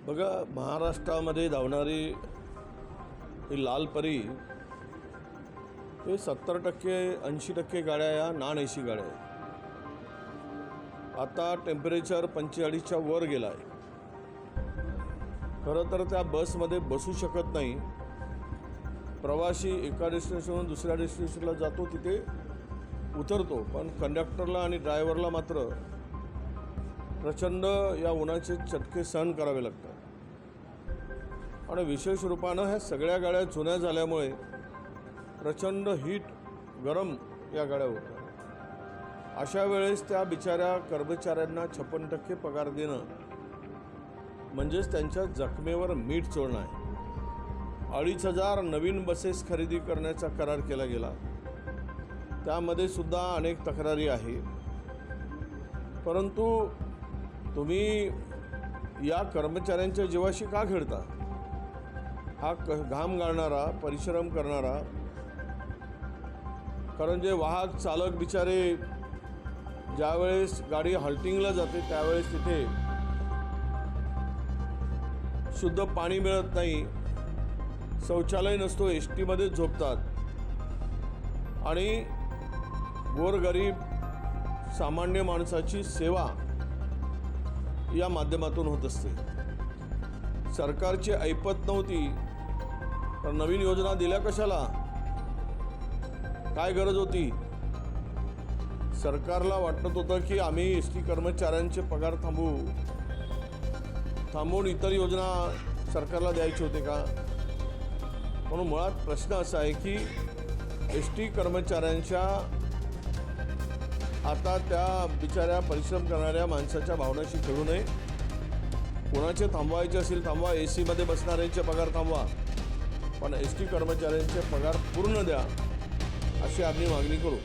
बघा, महाराष्ट्रामध्ये धावणारी ही लाल परी हे 70% 80% गाड्या या नॉन एसी गाड्या आहेत. आता टेम्परेचर 45च्या वर गेला आहे. खरं तर त्या बसमध्ये बसू शकत नाही. प्रवासी एका डेस्टिनेशनवरून दुसऱ्या डेस्टिनेशनला जातो, तिथे उतरतो, पण कंडक्टरला आणि ड्रायव्हरला मात्र प्रचंड या उन्हाचे चटके सहन करावे लागतात. आणि विशेष रूपानं ह्या सगळ्या गाड्या जुन्या झाल्यामुळे प्रचंड हीट गरम या गाड्या होतात. अशा वेळेस त्या बिचाऱ्या कर्मचाऱ्यांना 56% पगार देणं म्हणजेच त्यांच्या जखमेवर मीठ चोळणं आहे. 2,500 नवीन बसेस खरेदी करण्याचा करार केला गेला. त्यामध्ये सुद्धा अनेक तक्रारी आहे. परंतु तुम्ही या कर्मचाऱ्यांच्या जीवाशी का खेळता? हा घाम गाळणारा, परिश्रम करणारा, कारण जे वाहक चालक बिचारे ज्यावेळेस गाडी हॉल्टिंगला जाते त्यावेळेस तिथे शुद्ध पाणी मिळत नाही, शौचालय नसतो, एस टीमध्ये झोपतात आणि गोरगरीब सामान्य माणसाची सेवा या माध्यमातून होत असते. सरकारची ऐपत नव्हती तर नवीन योजना दिल्या कशाला? काय गरज होती? सरकारला वाटत होतं की आम्ही एस टी कर्मचाऱ्यांचे पगार थांबवून इतर योजना सरकारला द्यायचे होते का? म्हणून मुळात प्रश्न असा आहे की एस टी कर्मचाऱ्यांच्या आता त्या बिचाऱ्या परिश्रम करणाऱ्या माणसाच्या भावनाशी खेळू नये. कोणाचे थांबवायचे असेल थांबवा, ए सीमध्ये बसणाऱ्यांचे पगार थांबवा, पण एस टी कर्मचाऱ्यांचे पगार पूर्ण द्या, अशी आम्ही मागणी करू.